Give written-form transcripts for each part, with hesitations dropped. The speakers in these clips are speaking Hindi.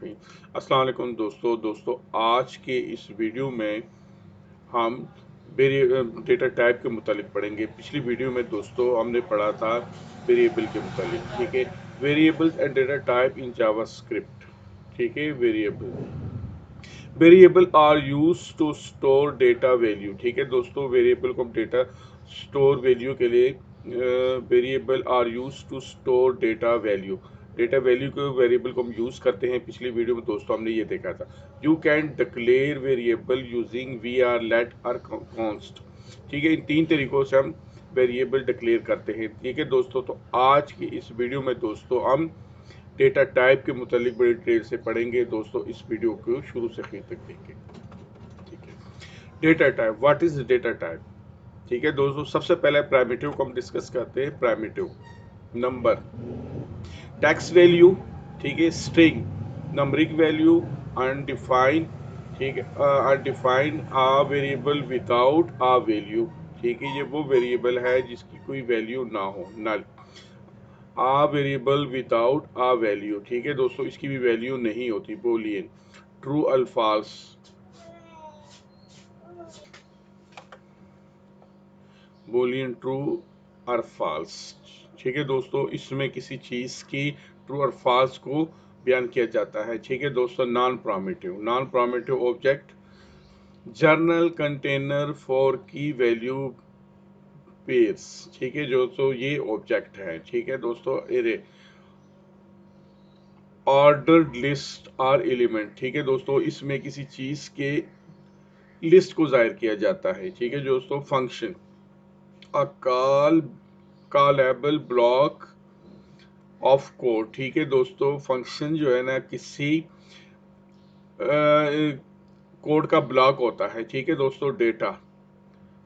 रहीम। अस्सलाम वालेकुम दोस्तों, आज के इस वीडियो में हम डेटा टाइप के मुतालिक पढ़ेंगे। पिछली वीडियो में दोस्तों हमने पढ़ा था वेरिएबल के मुतालिक, ठीक है। Variables and data type in JavaScript, ठीक है। Variable are use to store data value, ठीक है दोस्तों। वेरिएबल को हम डेटा स्टोर वैल्यू के लिए variable are use to store data value, data value को वेरिएबल को हम यूज करते हैं। पिछली वीडियो में दोस्तों हमने ये देखा था। You can declare variable using var let or const, ठीक है। इन तीन तरीकों से हम वेरिएबल डिक्लेयर करते हैं, ठीक है दोस्तों। तो आज की इस वीडियो में दोस्तों हम डेटा टाइप के मुतालिक बड़ी डिटेल से पढ़ेंगे दोस्तों। इस वीडियो को शुरू से आखिर तक देखें, ठीक है। Data type, what is data type, ठीक है दोस्तों। सबसे पहले प्राइमिटिव को हम डिस्कस करते हैं। प्राइमिटिव नंबर, टेक्स्ट वैल्यू, ठीक है। स्ट्रिंग, नंबरिक वैल्यू, अनडिफाइंड, ठीक है। अनडिफाइंड आ वेरिएबल विदाउट आ वैल्यू, ठीक है। ये वो वेरिएबल है जिसकी कोई वैल्यू ना हो, नल। आ वेरिएबल विदाउट आ वैल्यू, ठीक है दोस्तों, इसकी भी वैल्यू नहीं होती। बोलियन, ट्रू और फॉल्स, बोलियन ट्रू और फॉल्स, ठीक है दोस्तों। इसमें किसी चीज की ट्रू और फॉल्स को बयान किया जाता है, ठीक है दोस्तों। Non primitive, non primitive object, general container for key value pairs, ठीक है दोस्तों। ये ऑब्जेक्ट है, ठीक है दोस्तों। Array, ordered list are element, ठीक है दोस्तों। इसमें किसी चीज के लिस्ट को जाहिर किया जाता है, ठीक है दोस्तों। Function, a callable block of code, ठीक है दोस्तों। फंक्शन जो है ना किसी कोड का ब्लॉक होता है, ठीक है दोस्तों। Data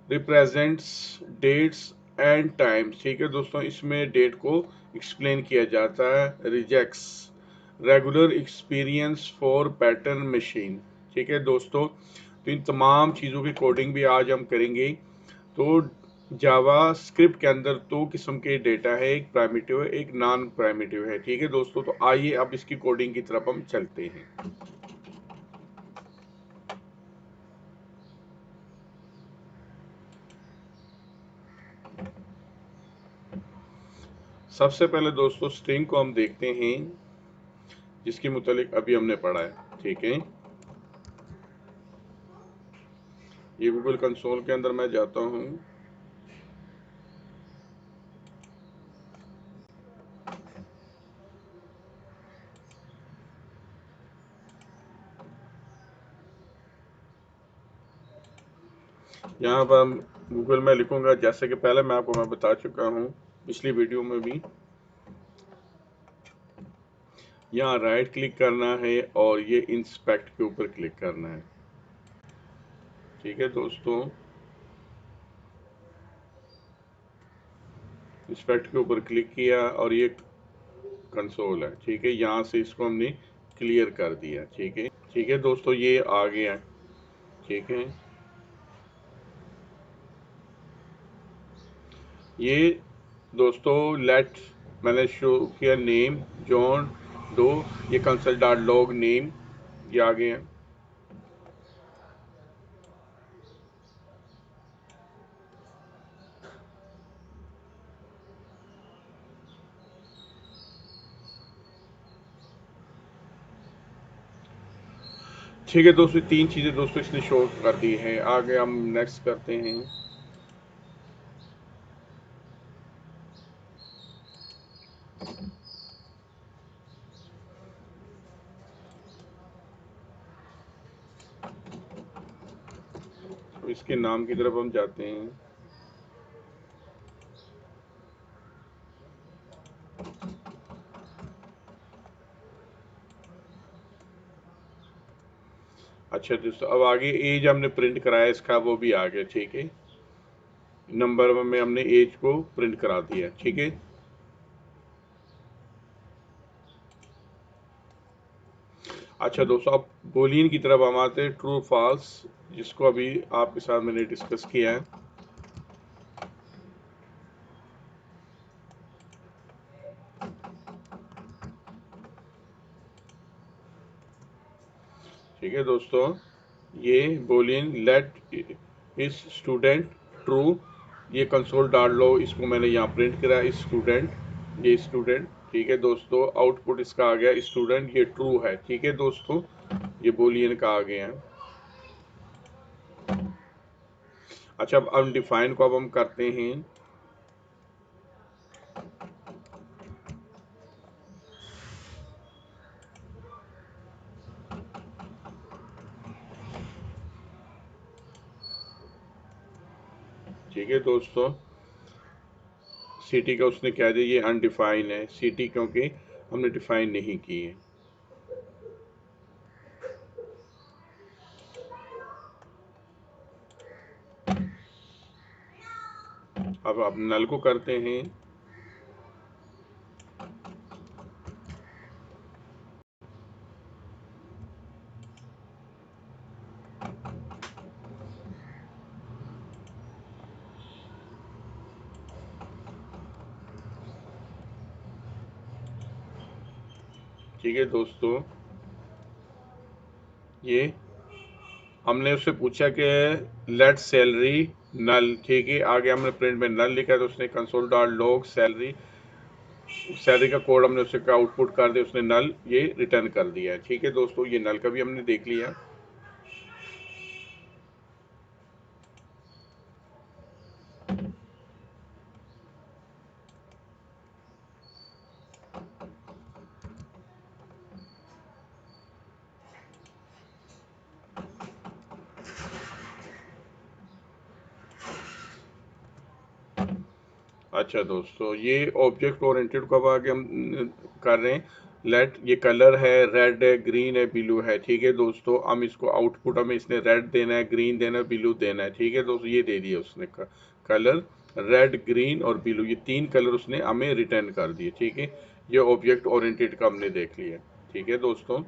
represents dates and times, ठीक है दोस्तों। इसमें डेट को एक्सप्लेन किया जाता है। Rejects, regular experience for pattern machine, ठीक है दोस्तों। तो इन तमाम चीज़ों की कोडिंग भी आज हम करेंगे। तो जावा स्क्रिप्ट के अंदर दो किस्म के डेटा है, एक प्राइमिटिव है, एक नॉन प्राइमिटिव है, ठीक है दोस्तों। तो आइए अब इसकी कोडिंग की तरफ हम चलते हैं। सबसे पहले दोस्तों स्ट्रिंग को हम देखते हैं, जिसके मुतालिक अभी हमने पढ़ा है, ठीक है। ये गूगल कंसोल के अंदर मैं जाता हूँ। यहाँ पर हम गूगल में लिखूंगा, जैसे कि पहले मैं बता चुका हूँ पिछली वीडियो में भी। यहाँ राइट क्लिक करना है और ये इंस्पेक्ट के ऊपर क्लिक करना है, ठीक है दोस्तों। इंस्पेक्ट के ऊपर क्लिक किया और ये कंसोल है, ठीक है। यहाँ से इसको हमने क्लियर कर दिया, ठीक है दोस्तों। ये आ गया, ठीक है। ये दोस्तों लेट, मैंने शो किया नेम जॉन डो, ये कंसोल डॉट लॉग नेम, ये आ गए हैं। ठीक है दोस्तों, तीन चीज़ें दोस्तों इसने शो कर दी है। आगे हम नेक्स्ट करते हैं। तो इसके नाम की तरफ हम जाते हैं। अच्छा दोस्तों, अब आगे एज हमने प्रिंट कराया इसका, वो भी आ गया, ठीक है। नंबर में हमने एज को प्रिंट करा दिया, ठीक है। अच्छा दोस्तों, अब बोलियन की तरफ हम आते हैं, ट्रू फॉल्स, जिसको अभी आपके साथ मैंने डिस्कस किया है। ठीक है दोस्तों, ये बोलियन लेट इस स्टूडेंट ट्रू, ये कंसोल डाल लो, इसको मैंने यहाँ प्रिंट करा स्टूडेंट, ये स्टूडेंट। ठीक है दोस्तों, आउटपुट इसका आ गया स्टूडेंट, ये ट्रू है। ठीक है दोस्तों, ये बोलियन का आ गया। अच्छा, अब अनडिफाइन को अब हम करते हैं। ठीक है दोस्तों, सिटी का उसने कह दिया ये अनडिफाइन है, सिटी क्योंकि हमने डिफाइन नहीं की है। अब नल को करते हैं। ठीक है दोस्तों, ये हमने उससे पूछा कि लेट सैलरी नल। ठीक है, आगे हमने प्रिंट में नल लिखा, तो उसने console dot log salary, salary का कोड हमने उससे आउटपुट कर दिया, उसने नल ये रिटर्न कर दिया है। ठीक है दोस्तों, ये नल का भी हमने देख लिया। अच्छा दोस्तों, ये ऑब्जेक्ट ओरिएंटेड को अब आगे हम कर रहे हैं। लेट, ये कलर है, रेड है, ग्रीन है, ब्लू है। ठीक है दोस्तों, हम इसको आउटपुट हमें इसने रेड देना है, ग्रीन देना है, ब्लू देना है। ठीक है दोस्तों, ये दे दिया उसने कलर रेड, ग्रीन और ब्लू, ये तीन कलर उसने हमें रिटर्न कर दिए। ठीक है, ये ऑब्जेक्ट ओरिएंटेड का हमने देख लिया। ठीक है दोस्तों,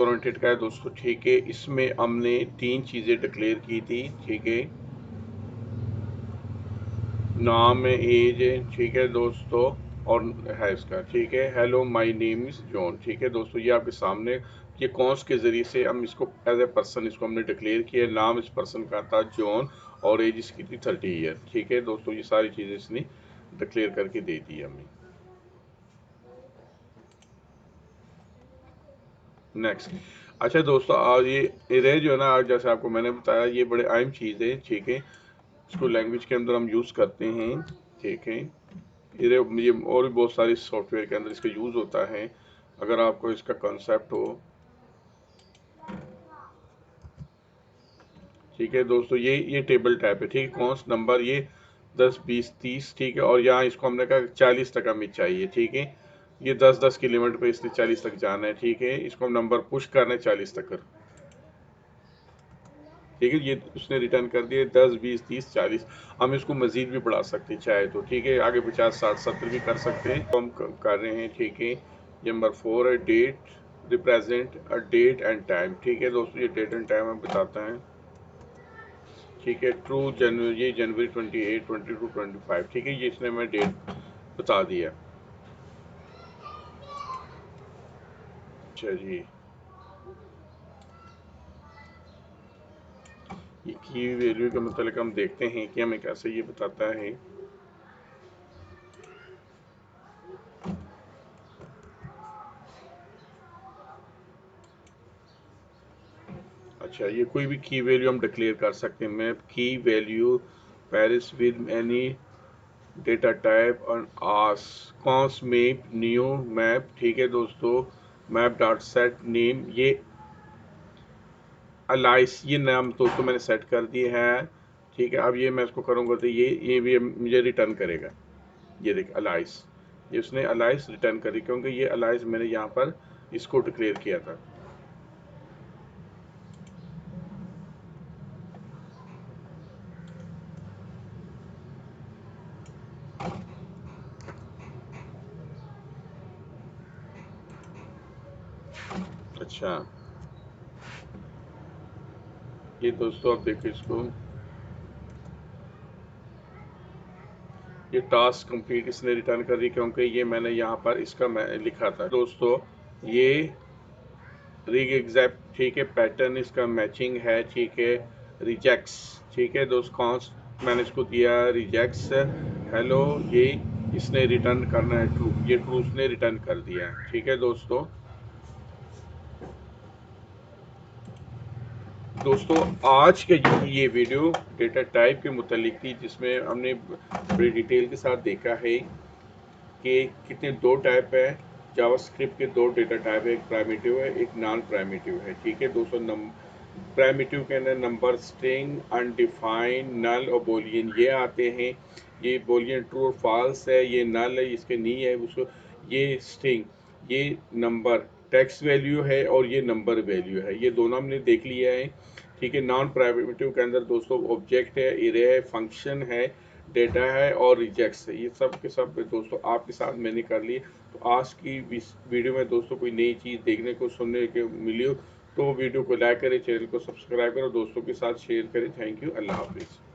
ओरिएंटेड का है दोस्तों। ठीक है, इसमें हमने तीन चीज़ें डिक्लेयर की थी। ठीक है, नाम है, एज है, ठीक है दोस्तों, और है इसका। ठीक है, hello my name is John. ठीक है दोस्तों, ये आपके सामने, ये कौंस के ज़रिए से हम इसको एज ए पर्सन इसको हमने डिक्लेयर किया। नाम इस पर्सन का था जॉन, और एज इसकी थी 30 ईयर। ठीक है दोस्तों, ये सारी चीज़ें इसने डिक्लेयर करके दे दी हमें। नेक्स्ट, अच्छा दोस्तों, आज ये इरेज जो है ना, आज जैसे आपको मैंने बताया, ये बड़े अहम चीज़ है। ठीक है, इसको लैंग्वेज के अंदर हम यूज़ करते हैं। ठीक है, ये और भी बहुत सारी सॉफ्टवेयर के अंदर इसका यूज़ होता है। अगर आपको इसका कंसेप्ट हो। ठीक है दोस्तों, ये टेबल टाइप है। ठीक है, कौन सा नंबर, ये 10, 20, 30। ठीक है, और यहाँ इसको हमने कहा 40 तक हमें चाहिए। ठीक है, ये 10-10 की लिमिट पे इसने 40 तक जाना है। ठीक है, इसको हम नंबर पुश करना है 40 तक कर। ठीक है, ये उसने रिटर्न कर दिए 10, 20, 30, 40। हम इसको मजीद भी बढ़ा सकते हैं चाहे तो। ठीक है, आगे 50, 60, 70 भी कर सकते हैं, तो हम कर रहे हैं। ठीक है, ये नंबर 4 है, date represent a date and time. ठीक है दोस्तों, ये डेट एंड टाइम हम बताता है। ठीक है, ट्रू जनवरी, ये जनवरी 28, 22, 25। ठीक है, ये इसने हमें डेट बता दिया। अच्छा जी, ये की वैल्यू का मतलब हम देखते हैं कि हमें कैसे ये बताता है। अच्छा, ये कोई भी की वैल्यू हम डिक्लेयर कर सकते हैं। मैप की value Paris with any data type और आस कॉन्स मैप न्यू मैप। ठीक है दोस्तों, मैप डॉट सेट नेम, ये अलाइस, ये नाम दोस्तों मैंने सेट कर दिए हैं। ठीक है, अब ये मैं इसको करूँगा तो ये भी मुझे रिटर्न करेगा। ये देख अलाइस, ये उसने अलाइस रिटर्न करी, क्योंकि ये अलाइस मैंने यहाँ पर इसको डिक्लेयर किया था। अच्छा, ये दोस्तों आप देखो इसको, ये टास्क कंप्लीट इसने रिटर्न कर दी क्योंकि ये मैंने यहाँ पर इसका मैं लिखा था दोस्तों। ये रिग एग्जैक्ट, ठीक है, पैटर्न इसका मैचिंग है, ठीक है। रिजेक्ट्स, ठीक है दोस्त, कॉन्स्ट मैंने इसको दिया रिजेक्ट्स हेलो, ये इसने रिटर्न करना है ट्रू, ये ट्रू उसने रिटर्न कर दिया है, ठीक है दोस्तों। दोस्तों आज के ये वीडियो डेटा टाइप के मुतालिक थी, जिसमें हमने बड़ी डिटेल के साथ देखा है कि कितने दो टाइप है जावास्क्रिप्ट के, दो डेटा टाइप है, एक प्राइमिटिव है एक नॉन प्राइमिटिव है, ठीक है दोस्तों। प्राइमिटिव के अंदर नंबर, स्ट्रिंग, अनडिफाइंड, नल और बोलियन ये आते हैं। ये बोलियन ट्रू और फॉल्स है, ये नल है, इसके नहीं है उसको, ये स्ट्रिंग, ये नंबर टेक्स्ट वैल्यू है और ये नंबर वैल्यू है, ये दोनों हमने देख लिया है, ठीक है। नॉन प्राइमिटिव के अंदर दोस्तों ऑब्जेक्ट है, एरे है, फंक्शन है, डेटा है और रिजेक्ट्स है, ये सब के सब दोस्तों आपके साथ मैंने कर लिए। तो आज की वीडियो में दोस्तों कोई नई चीज़ देखने को सुनने को मिली हो तो वीडियो को लाइक करें, चैनल को सब्सक्राइब करें, दोस्तों के साथ शेयर करें। थैंक यू, अल्लाह हाफिज़।